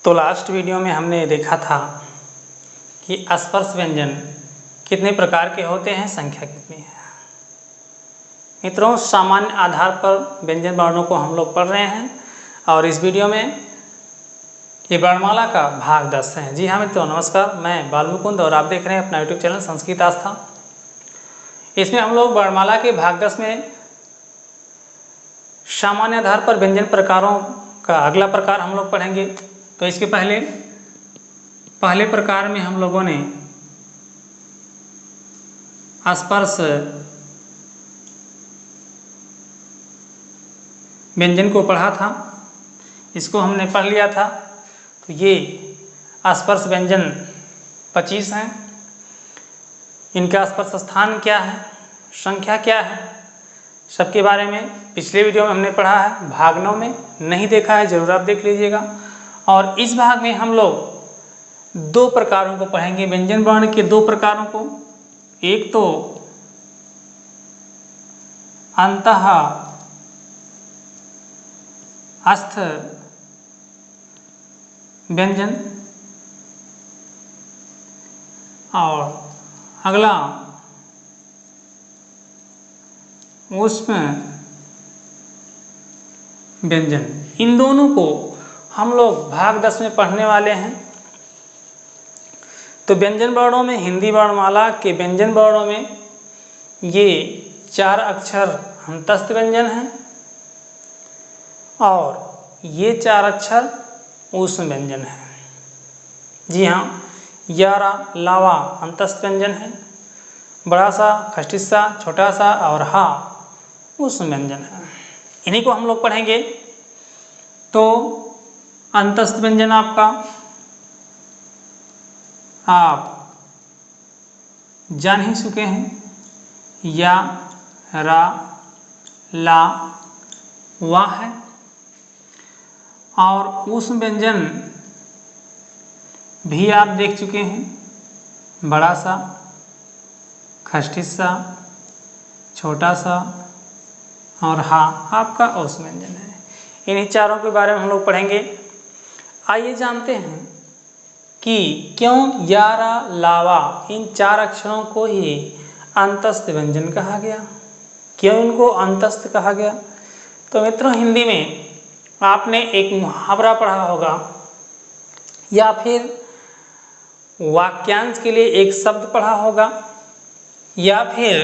तो last video में हमने देखा था कि स्पर्श व्यंजन कितने प्रकार के होते हैं, संख्या कितनी है। मित्रों, सामान्य आधार पर व्यंजन वर्णों को हम लोग पढ़ रहे हैं और इस वीडियो में ये वर्णमाला का भाग 10 है। जी हाँ मित्रों, नमस्कार। मैं बाल मुकुंद और आप देख रहे हैं अपना यूट्यूब चैनल संस्कृत आस्था। इसमें हम लोग वर्णमाला के भाग 10 में सामान्य आधार पर व्यंजन प्रकारों का अगला प्रकार हम लोग पढ़ेंगे। तो इसके पहले प्रकार में हम लोगों ने स्पर्श व्यंजन को पढ़ा था, इसको हमने पढ़ लिया था। तो ये स्पर्श व्यंजन 25 हैं। इनका स्पर्श स्थान क्या है, संख्या क्या है, सबके बारे में पिछले वीडियो में हमने पढ़ा है। भाग 9 में नहीं देखा है, जरूर आप देख लीजिएगा। और इस भाग में हम लोग दो प्रकारों को पढ़ेंगे, व्यंजन वर्ण के दो प्रकारों को। एक तो अंतः अस्थ व्यंजन और अगला ऊष्म व्यंजन। इन दोनों को हम लोग भाग 10 में पढ़ने वाले हैं। तो व्यंजन वर्णों में, हिंदी वर्णमाला के व्यंजन वर्णों में ये 4 अक्षर हंतस्थ व्यंजन हैं और ये 4 अक्षर ऊष्म व्यंजन है। जी हाँ, 11 लावा अंतस्थ व्यंजन है, बड़ा सा, खष्टिसा, छोटा सा और हा ऊष्म व्यंजन है। इन्हीं को हम लोग पढ़ेंगे। तो अंतस्थ व्यंजन आपका आप जान ही चुके हैं, या, रा, ला, वा है। और ऊष्म व्यंजन भी आप देख चुके हैं, बड़ा सा, खष्टिसा, छोटा सा और हा आपका ऊष्म व्यंजन है। इन्हीं चारों के बारे में हम लोग पढ़ेंगे। आइए जानते हैं कि क्यों 11 लावा इन 4 अक्षरों को ही अंतस्थ व्यंजन कहा गया, क्यों इनको अंतस्थ कहा गया। तो मित्रों, हिंदी में आपने एक मुहावरा पढ़ा होगा या फिर वाक्यांश के लिए एक शब्द पढ़ा होगा या फिर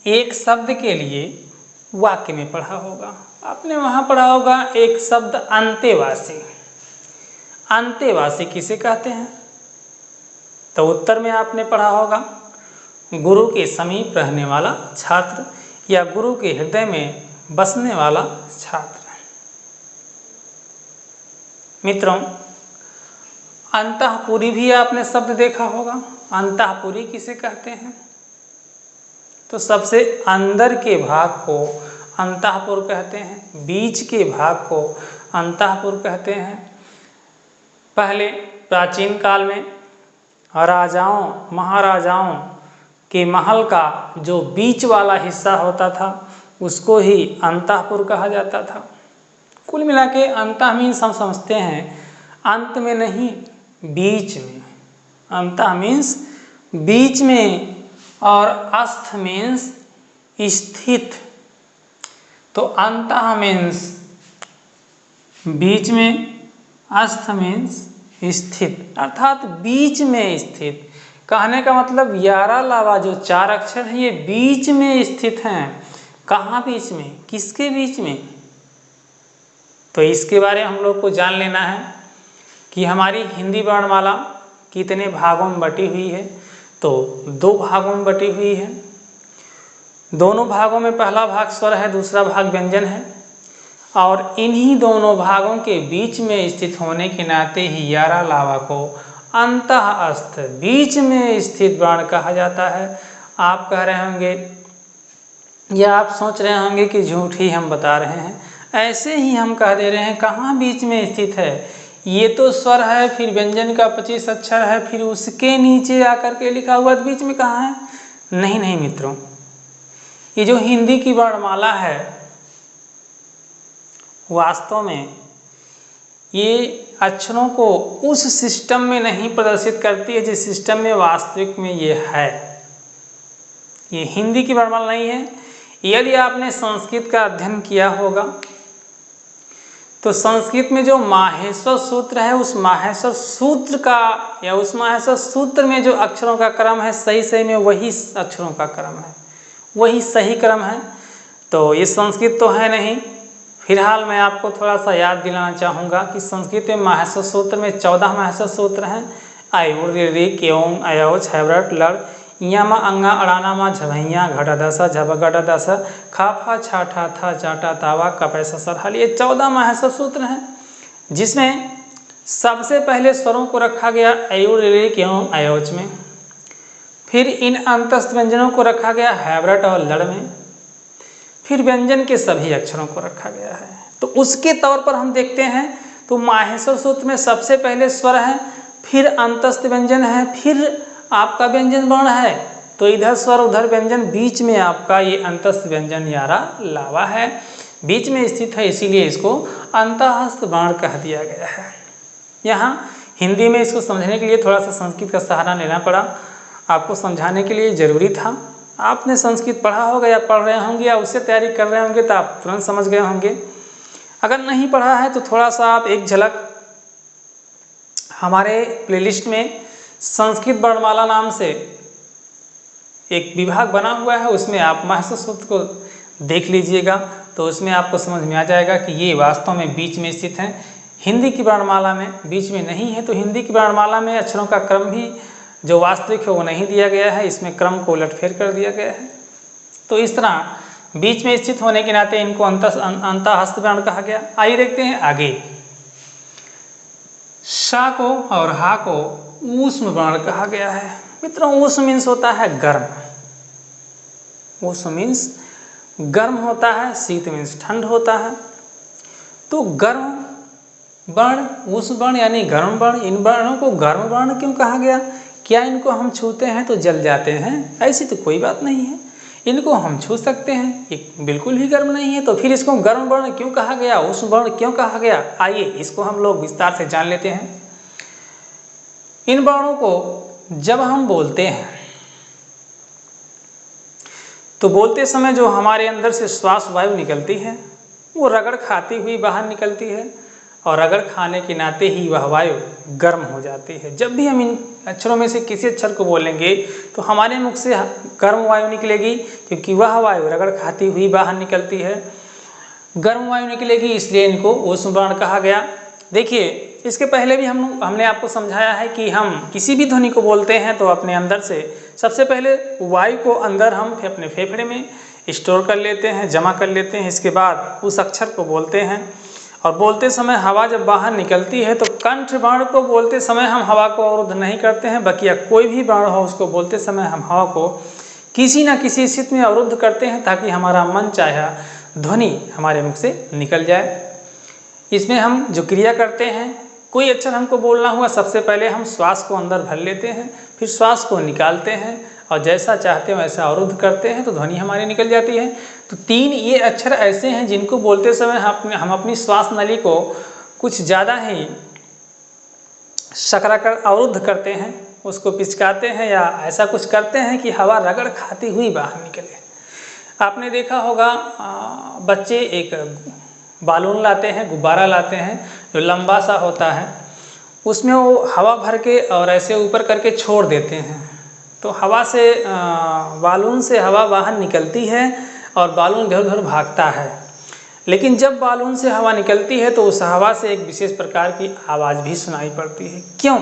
एक शब्द के लिए वाक्य में पढ़ा होगा। आपने वहाँ पढ़ा होगा एक शब्द अंतेवासी। अंतेवासी किसे कहते हैं? तो उत्तर में आपने पढ़ा होगा गुरु के समीप रहने वाला छात्र या गुरु के हृदय में बसने वाला छात्र। मित्रों, अंतःपुरी भी आपने शब्द देखा होगा। अंतःपुरी किसे कहते हैं? तो सबसे अंदर के भाग को अंतःपुर कहते हैं, बीच के भाग को अंतःपुर कहते हैं। पहले प्राचीन काल में राजाओं महाराजाओं के महल का जो बीच वाला हिस्सा होता था उसको ही अंतःपुर कहा जाता था। कुल मिला के अंतः मीन्स हम समझते हैं अंत में नहीं, बीच में। अंतः मीन्स बीच में और अस्थ मीन्स स्थित। तो अंतः मीन्स बीच में, अस्थ मीन्स स्थित, अर्थात बीच में स्थित। कहने का मतलब 11 लावा जो 4 अक्षर हैं ये बीच में स्थित हैं। कहाँ बीच में, किसके बीच में? तो इसके बारे में हम लोग को जान लेना है कि हमारी हिंदी वर्णमाला कितने भागों में बटी हुई है। तो 2 भागों में बटी हुई है। दोनों भागों में पहला भाग स्वर है, दूसरा भाग व्यंजन है। और इन्हीं दोनों भागों के बीच में स्थित होने के नाते ही 11 लावा को अंतःस्थ, बीच में स्थित वर्ण कहा जाता है। आप कह रहे होंगे या आप सोच रहे होंगे कि झूठ ही हम बता रहे हैं, ऐसे ही हम कह दे रहे हैं। कहाँ बीच में स्थित है? ये तो स्वर है, फिर व्यंजन का 25 अक्षर है, फिर उसके नीचे आकर के लिखा हुआ, बीच में कहाँ है? नहीं नहीं मित्रों, ये जो हिंदी की वर्णमाला है वास्तव में ये अक्षरों को उस सिस्टम में नहीं प्रदर्शित करती है जिस सिस्टम में वास्तविक में ये है। ये हिंदी की वर्णमाला नहीं है। यदि आपने संस्कृत का अध्ययन किया होगा तो संस्कृत में जो माहेश्वर सूत्र है, उस माहेश्वर सूत्र का या उस माहेश्वर सूत्र में जो अक्षरों का क्रम है, सही में वही अक्षरों का क्रम है, वही सही क्रम है। तो ये संस्कृत तो है नहीं। फिलहाल मैं आपको थोड़ा सा याद दिलाना चाहूँगा कि संस्कृत में माहेश्वर सूत्र में 14 माहेश्वर सूत्र हैं। आयु ऋ क्यों अयो छैव्रट लड़ यमा अंगा अड़ानामा झभैया घटा दसा झबगटा दसा खाफा छाठा था जाटा तावा कपै ससर हल। ये 14 माहेश्वर सूत्र हैं जिसमें सबसे पहले स्वरों को रखा गया अयु ऋ क्यों अयोच में, फिर इन अंतस्थ व्यंजनों को रखा गया हैव्रट और लड़ में, फिर व्यंजन के सभी अक्षरों को रखा गया है। तो उसके तौर पर हम देखते हैं तो माहेश्वर सूत्र में सबसे पहले स्वर है, फिर अंतस्थ व्यंजन है, फिर आपका व्यंजन वर्ण है। तो इधर स्वर उधर व्यंजन, बीच में आपका ये अंतस्थ व्यंजन यारा लावा है, बीच में स्थित है, इसीलिए इसको अंतःस्थ वर्ण कह दिया गया है। यहाँ हिंदी में इसको समझने के लिए थोड़ा सा संस्कृत का सहारा लेना पड़ा, आपको समझाने के लिए ज़रूरी था। आपने संस्कृत पढ़ा होगा या पढ़ रहे होंगे या उससे तैयारी कर रहे होंगे तो आप तुरंत समझ गए होंगे। अगर नहीं पढ़ा है तो थोड़ा सा आप एक झलक हमारे प्लेलिस्ट में संस्कृत वर्णमाला नाम से एक विभाग बना हुआ है, उसमें आप माहेश्वर सूत्र को देख लीजिएगा तो उसमें आपको समझ में आ जाएगा कि ये वास्तव में बीच में स्थित है। हिंदी की वर्णमाला में बीच में नहीं है, तो हिंदी की वर्णमाला में अक्षरों का क्रम भी जो वास्तविक है वो नहीं दिया गया है, इसमें क्रम को उलटफेर कर दिया गया है। तो इस तरह बीच में स्थित होने के नाते इनको अंतःस्थ वर्ण कहा गया। आइए देखते हैं आगे। शा को और हा को ऊष्म वर्ण कहा गया है। मित्रों, ऊष्म मीन्स होता है गर्म, ऊष्म मीन्स गर्म होता है, शीत मीन्स ठंड होता है। तो गर्म वर्ण, ऊष्म वर्ण यानी गर्म वर्ण, इन वर्णों को गर्म वर्ण क्यों कहा गया? क्या इनको हम छूते हैं तो जल जाते हैं? ऐसी तो कोई बात नहीं है, इनको हम छू सकते हैं, ये बिल्कुल ही गर्म नहीं है। तो फिर इसको गर्म वर्ण क्यों कहा गया, ऊष्म वर्ण क्यों कहा गया? आइए इसको हम लोग विस्तार से जान लेते हैं। इन वर्णों को जब हम बोलते हैं तो बोलते समय जो हमारे अंदर से श्वास वायु निकलती है वो रगड़ खाती हुई बाहर निकलती है, और रगड़ खाने के नाते ही वह वायु गर्म हो जाती है। जब भी हम इन अक्षरों में से किसी अक्षर को बोलेंगे तो हमारे मुख से गर्म वायु निकलेगी, क्योंकि वह वायु रगड़ खाती हुई बाहर निकलती है, गर्म वायु निकलेगी, इसलिए इनको ऊष्म वर्ण कहा गया। देखिए, इसके पहले भी हमने आपको समझाया है कि हम किसी भी ध्वनि को बोलते हैं तो अपने अंदर से सबसे पहले वायु को अंदर हम अपने फेफड़े में स्टोर कर लेते हैं, जमा कर लेते हैं। इसके बाद उस अक्षर को बोलते हैं, और बोलते समय हवा जब बाहर निकलती है तो कंठ वर्ण को बोलते समय हम हवा को अवरुद्ध नहीं करते हैं, बकिया कोई भी वर्ण हो उसको बोलते समय हम हवा को किसी न किसी स्थिति में अवरुद्ध करते हैं, ताकि हमारा मन चाहा ध्वनि हमारे मुख से निकल जाए। इसमें हम जो क्रिया करते हैं, कोई अक्षर हमको बोलना हुआ, सबसे पहले हम श्वास को अंदर भर लेते हैं, फिर श्वास को निकालते हैं, और जैसा चाहते हैं वैसा अवरुद्ध करते हैं तो ध्वनि हमारी निकल जाती है। तो 3 ये अक्षर ऐसे हैं जिनको बोलते समय हम अपनी श्वास नली को कुछ ज़्यादा ही सकरा कर अवरुद्ध करते हैं, उसको पिचकाते हैं या ऐसा कुछ करते हैं कि हवा रगड़ खाती हुई बाहर निकले। आपने देखा होगा बच्चे एक बालून लाते हैं, गुब्बारा लाते हैं जो लंबा सा होता है, उसमें वो हवा भर के और ऐसे ऊपर करके छोड़ देते हैं, तो हवा से बालून से हवा बाहर निकलती है और बालून इधर उधर भागता है। लेकिन जब बालून से हवा निकलती है तो उस हवा से एक विशेष प्रकार की आवाज़ भी सुनाई पड़ती है। क्यों?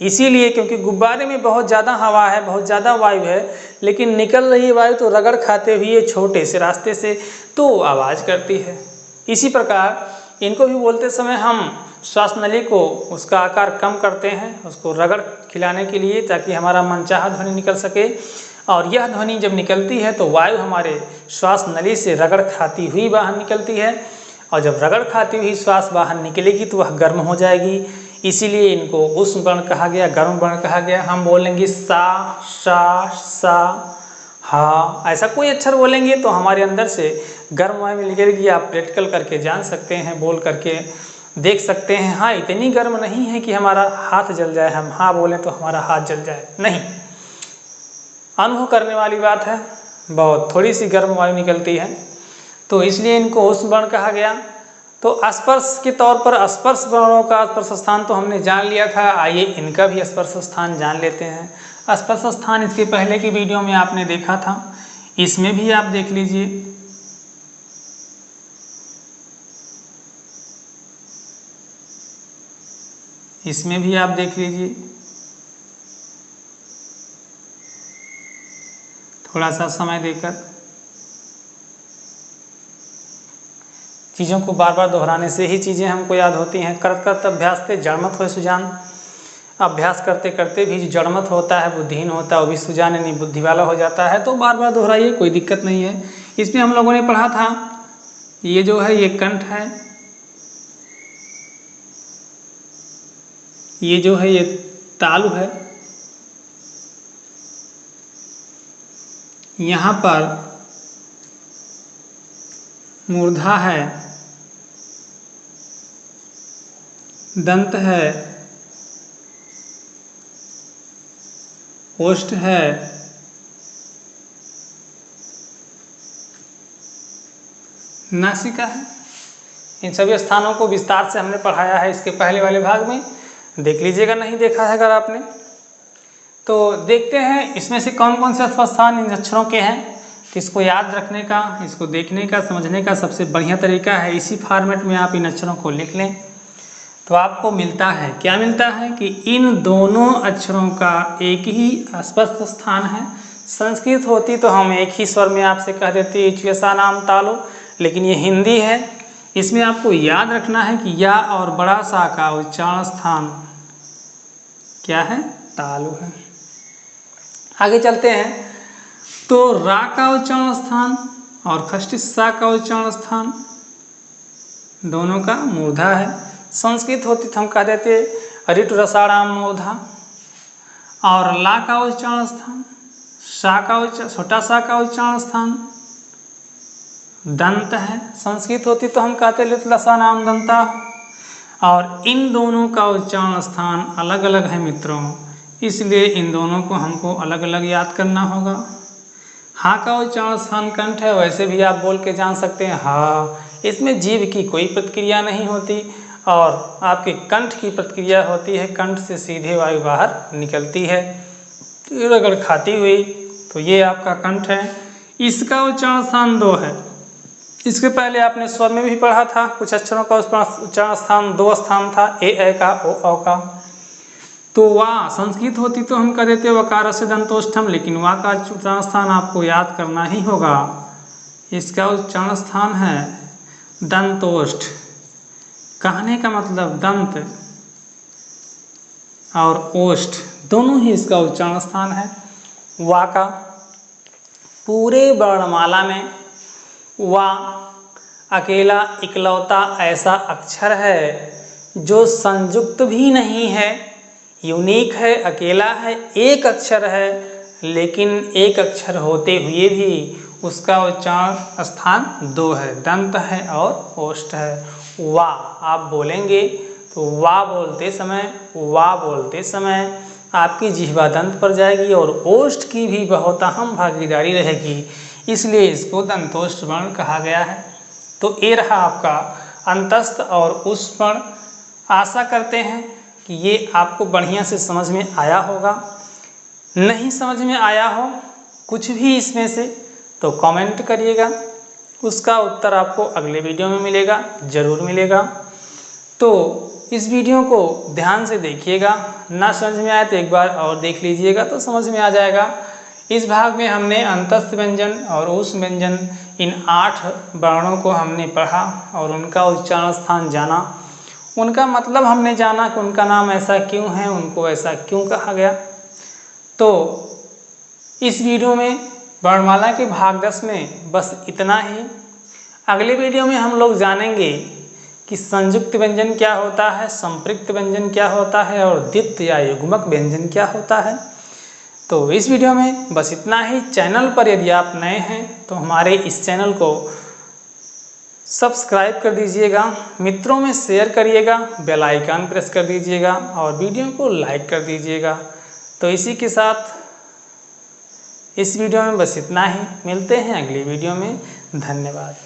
इसीलिए क्योंकि गुब्बारे में बहुत ज़्यादा हवा है, बहुत ज़्यादा वायु है, लेकिन निकल रही वायु तो रगड़ खाते हुए छोटे से रास्ते से तो आवाज़ करती है। इसी प्रकार इनको भी बोलते समय हम श्वास नली को उसका आकार कम करते हैं, उसको रगड़ खिलाने के लिए, ताकि हमारा मनचाहा ध्वनि निकल सके। और यह ध्वनि जब निकलती है तो वायु हमारे श्वास नली से रगड़ खाती हुई बाहर निकलती है, और जब रगड़ खाती हुई श्वास बाहर निकलेगी तो वह गर्म हो जाएगी। इसीलिए इनको ऊष्म वर्ण कहा गया, गर्म वर्ण कहा गया। हम बोलेंगे सा, शा, सा, हा, ऐसा कोई अक्षर बोलेंगे तो हमारे अंदर से गर्म वायु निकलेगी। आप प्रैक्टिकल करके जान सकते हैं, बोल करके देख सकते हैं। हाँ, इतनी गर्म नहीं है कि हमारा हाथ जल जाए, हम हाँ बोलें तो हमारा हाथ जल जाए, नहीं, अनुभव करने वाली बात है, बहुत थोड़ी सी गर्म वायु निकलती है, तो इसलिए इनको उष्ण वर्ण कहा गया। तो स्पर्श के तौर पर स्पर्श वर्णों का स्पर्श स्थान तो हमने जान लिया था, आइए इनका भी स्पर्श स्थान जान लेते हैं। स्पर्श स्थान इसके पहले की वीडियो में आपने देखा था, इसमें भी आप देख लीजिए। इसमें भी आप देख लीजिए, थोड़ा सा समय देकर। चीज़ों को बार बार दोहराने से ही चीज़ें हमको याद होती हैं। करत करत अभ्यास ते जड़मत हो सुजान, अभ्यास करते करते भी जो जड़मत होता है, बुद्धिहीन होता है, वो भी सुजान यानी बुद्धि वाला हो जाता है। तो बार बार दोहराइए, कोई दिक्कत नहीं है। इसमें हम लोगों ने पढ़ा था, ये जो है ये कंठ है, ये जो है ये तालु है, यहाँ पर मूर्धा है, दंत है, ओष्ठ है, नासिका है। इन सभी स्थानों को विस्तार से हमने पढ़ाया है इसके पहले वाले भाग में, देख लीजिएगा नहीं देखा है अगर आपने। तो देखते हैं इसमें से कौन कौन से स्थान इन अक्षरों के हैं। तो इसको याद रखने का, इसको देखने का, समझने का सबसे बढ़िया तरीका है इसी फॉर्मेट में आप इन अक्षरों को लिख लें। तो आपको मिलता है, क्या मिलता है कि इन दोनों अक्षरों का एक ही स्पष्ट स्थान है। संस्कृत होती तो हम एक ही स्वर में आपसे कह देते इच्वसा नाम तालो, लेकिन ये हिंदी है, इसमें आपको याद रखना है कि या और बड़ा सा का उच्चारण स्थान क्या है, तालु है। आगे चलते हैं, तो रा का उच्चारण स्थान और खष्टी सा का उच्चारण स्थान दोनों का मूर्धा है। संस्कृत होती तो हम कह देते ऋतु रसाणाम मूर्धा, और ला का उच्चारण स्थान, सा का उच्चारण, छोटा सा का उच्चारण स्थान दंत है। संस्कृत होती तो हम कहते लिट लसा नाम दंता, और इन दोनों का उच्चारण स्थान अलग अलग है मित्रों, इसलिए इन दोनों को हमको अलग अलग याद करना होगा। हा का उच्चारण स्थान कंठ है, वैसे भी आप बोल के जान सकते हैं हा, इसमें जीभ की कोई प्रतिक्रिया नहीं होती और आपके कंठ की प्रतिक्रिया होती है, कंठ से सीधे वायु बाहर निकलती है अगर खाती हुई। तो ये आपका कंठ है, इसका उच्चारण स्थान 2 है। इसके पहले आपने स्वर में भी पढ़ा था, कुछ अक्षरों का उच्चारण स्थान 2 स्थान था, ए का, ओ औ का। तो वा संस्कृत होती तो हम कह देते वकार से दंतोष्ठम, लेकिन वा का उच्चारण स्थान आपको याद करना ही होगा। इसका उच्चारण स्थान है दंतोष्ठ। कहने का मतलब दंत और ओष्ठ दोनों ही इसका उच्चारण स्थान है। वा का पूरे वर्णमाला में वा अकेला इकलौता ऐसा अक्षर है जो संयुक्त भी नहीं है, यूनिक है, अकेला है, एक अक्षर है, लेकिन एक अक्षर होते हुए भी उसका उच्चारण स्थान 2 है, दंत है और ओष्ठ है। वा आप बोलेंगे तो वा बोलते समय आपकी जिह्वा दंत पर जाएगी और ओष्ठ की भी बहुत अहम भागीदारी रहेगी, इसलिए इसको दंतोष्ठ वर्ण कहा गया है। तो ये रहा आपका अंतस्थ और उष्ण वर्ण। आशा करते हैं कि ये आपको बढ़िया से समझ में आया होगा। नहीं समझ में आया हो कुछ भी इसमें से तो कमेंट करिएगा, उसका उत्तर आपको अगले वीडियो में मिलेगा, ज़रूर मिलेगा। तो इस वीडियो को ध्यान से देखिएगा, ना समझ में आए तो एक बार और देख लीजिएगा तो समझ में आ जाएगा। इस भाग में हमने अंतस्थ व्यंजन और उष्ण व्यंजन इन 8 वर्णों को हमने पढ़ा और उनका उच्चारण स्थान जाना, उनका मतलब हमने जाना कि उनका नाम ऐसा क्यों है, उनको ऐसा क्यों कहा गया। तो इस वीडियो में वर्णमाला के भाग 10 में बस इतना ही। अगले वीडियो में हम लोग जानेंगे कि संयुक्त व्यंजन क्या होता है, संपृक्त व्यंजन क्या होता है और द्वित्व या युग्मक व्यंजन क्या होता है। तो इस वीडियो में बस इतना ही। चैनल पर यदि आप नए हैं तो हमारे इस चैनल को सब्सक्राइब कर दीजिएगा, मित्रों में शेयर करिएगा, बेल आइकन प्रेस कर दीजिएगा और वीडियो को लाइक कर दीजिएगा। तो इसी के साथ इस वीडियो में बस इतना ही, मिलते हैं अगली वीडियो में। धन्यवाद।